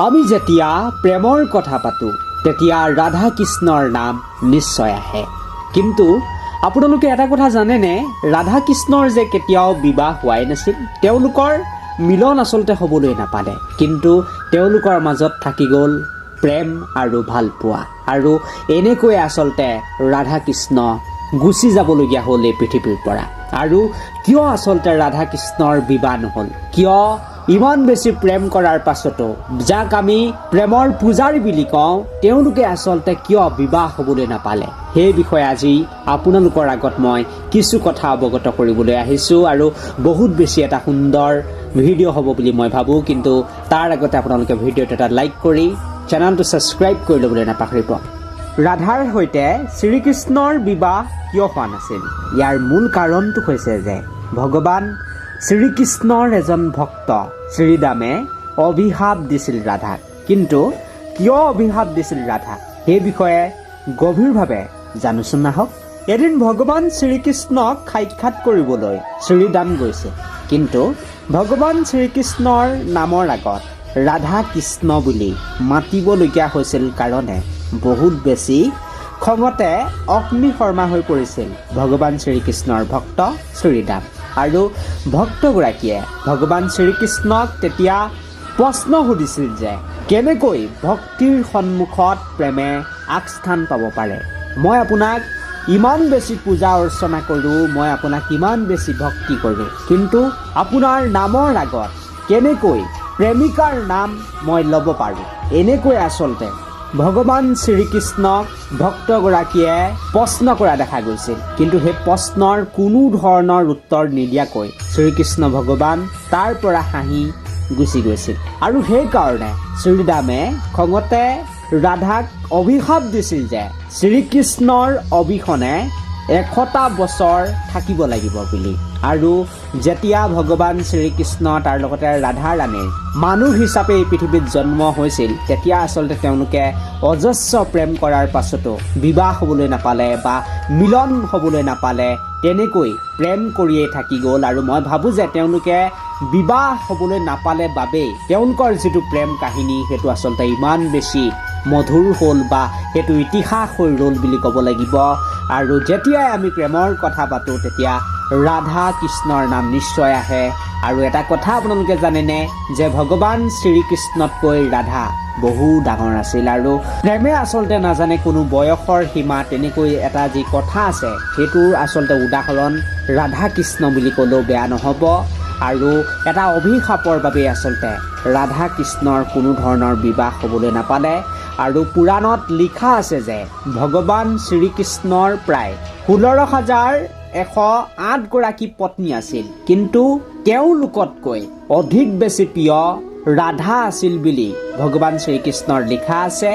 আমি যেতিয়া প্ৰেমৰ কথা পাতোঁ তেতিয়া ৰাধা কৃষ্ণৰ নাম নিশ্চয় আহে। কিন্তু আপোনালোকে এটা কথা জানেনে, ৰাধা কৃষ্ণৰ যে কেতিয়াও বিবাহ হোৱাই নাছিল। তেওঁলোকৰ মিলন আচলতে হ'বলৈ নাপালে, কিন্তু তেওঁলোকৰ মাজত থাকি গ'ল প্ৰেম আৰু ভালপোৱা। আৰু এনেকৈ আচলতে ৰাধা কৃষ্ণ গুচি যাবলগীয়া হ'ল এই পৃথিৱীৰ পৰা। আৰু কিয় আচলতে ৰাধা কৃষ্ণৰ বিবাহ নহ'ল, কিয় ইমান বেছি প্ৰেম কৰাৰ পাছতো, যাক আমি প্ৰেমৰ পূজাৰী বুলি কওঁ, তেওঁলোকে আচলতে কিয় বিবাহ হ'বলৈ নাপালে, সেই বিষয়ে আজি আপোনালোকৰ আগত মই কিছু কথা অৱগত কৰিবলৈ আহিছোঁ। আৰু বহুত বেছি এটা সুন্দৰ ভিডিঅ' হ'ব বুলি মই ভাবোঁ। কিন্তু তাৰ আগতে আপোনালোকে ভিডিঅ'টো এটা লাইক কৰি চেনেলটো ছাবস্ক্ৰাইব কৰি ল'বলৈ নাপাহৰিব। ৰাধাৰ সৈতে শ্ৰীকৃষ্ণৰ বিবাহ কিয় হোৱা নাছিল? ইয়াৰ মূল কাৰণটো হৈছে যে ভগৱান শ্ৰীকৃষ্ণৰ এজন ভক্ত শ্ৰীৰামে অভিশাপ দিছিল ৰাধাক। কিন্তু কিয় অভিশাপ দিছিল ৰাধাক, সেই বিষয়ে গভীৰভাৱে জানোচোন আহক। এদিন ভগৱান শ্ৰীকৃষ্ণক সাক্ষাৎ কৰিবলৈ শ্ৰীৰাম গৈছে, কিন্তু ভগৱান শ্ৰীকৃষ্ণৰ নামৰ আগত ৰাধা কৃষ্ণ বুলি মাতিবলগীয়া হৈছিল কাৰণে বহুত বেছি খঙতে অগ্নিশৰ্মা হৈ পৰিছিল ভগৱান শ্ৰীকৃষ্ণৰ ভক্ত শ্ৰীৰাম। আৰু ভক্তগৰাকীয়ে ভগৱান শ্ৰীকৃষ্ণক তেতিয়া প্ৰশ্ন সুধিছিল যে কেনেকৈ ভক্তিৰ সন্মুখত প্ৰেমে আগস্থান পাব পাৰে। মই আপোনাক ইমান বেছি পূজা অৰ্চনা কৰোঁ, মই আপোনাক ইমান বেছি ভক্তি কৰোঁ, কিন্তু আপোনাৰ নামৰ আগত কেনেকৈ প্ৰেমিকাৰ নাম মই ল'ব পাৰোঁ? এনেকৈ আচলতে ভগৱান শ্ৰীকৃষ্ণক ভক্তগৰাকীয়ে প্ৰশ্ন কৰা দেখা গৈছিল। কিন্তু সেই প্ৰশ্নৰ কোনো ধৰণৰ উত্তৰ নিদিয়াকৈ শ্ৰীকৃষ্ণ ভগৱান তাৰ পৰা হাঁহি গুচি গৈছিল। আৰু সেইকাৰণে শ্ৰীৰামে খঙতে ৰাধাক অভিশাপ দিছিল যে শ্ৰীকৃষ্ণৰ অবিহনে 100টা বছৰ থাকিব লাগিব বুলি। আৰু যেতিয়া ভগৱান শ্ৰীকৃষ্ণ তাৰ লগতে ৰাধা ৰাণীৰ মানুহ হিচাপে এই পৃথিৱীত জন্ম হৈছিল, তেতিয়া আচলতে তেওঁলোকে অজস্ৰ প্ৰেম কৰাৰ পাছতো বিবাহ হ'বলৈ নাপালে বা মিলন হ'বলৈ নাপালে, তেনেকৈ প্ৰেম কৰিয়েই থাকি গ'ল। আৰু মই ভাবোঁ যে তেওঁলোকে বিবাহ হ'বলৈ নাপালে বাবেই তেওঁলোকৰ যিটো প্ৰেম কাহিনী, সেইটো আচলতে ইমান বেছি মধুৰ হ'ল বা সেইটো ইতিহাস হৈ ৰ'ল বুলি ক'ব লাগিব। আৰু যেতিয়াই আমি প্ৰেমৰ কথা পাতোঁ তেতিয়া ৰাধা কৃষ্ণৰ নাম নিশ্চয় আহে। আৰু এটা কথা আপোনালোকে জানেনে যে ভগৱান শ্ৰীকৃষ্ণতকৈ ৰাধা বহু ডাঙৰ আছিল। আৰু প্ৰেমে আচলতে নাজানে কোনো বয়সৰ সীমা, তেনেকৈ এটা যি কথা আছে সেইটোৰ আচলতে উদাহৰণ ৰাধা কৃষ্ণ বুলি ক'লেও বেয়া নহ'ব। আৰু এটা অভিশাপৰ বাবে আচলতে ৰাধা কৃষ্ণৰ কোনো ধৰণৰ বিবাহ হ'বলৈ নাপালে। আৰু পুৰাণত লিখা আছে যে ভগৱান শ্ৰীকৃষ্ণৰ প্ৰায় 16,108 গৰাকী পত্নী আছিল, কিন্তু তেওঁলোকতকৈ অধিক বেছি প্ৰিয় ৰাধা আছিল বুলি ভগৱান শ্ৰীকৃষ্ণৰ লিখা আছে।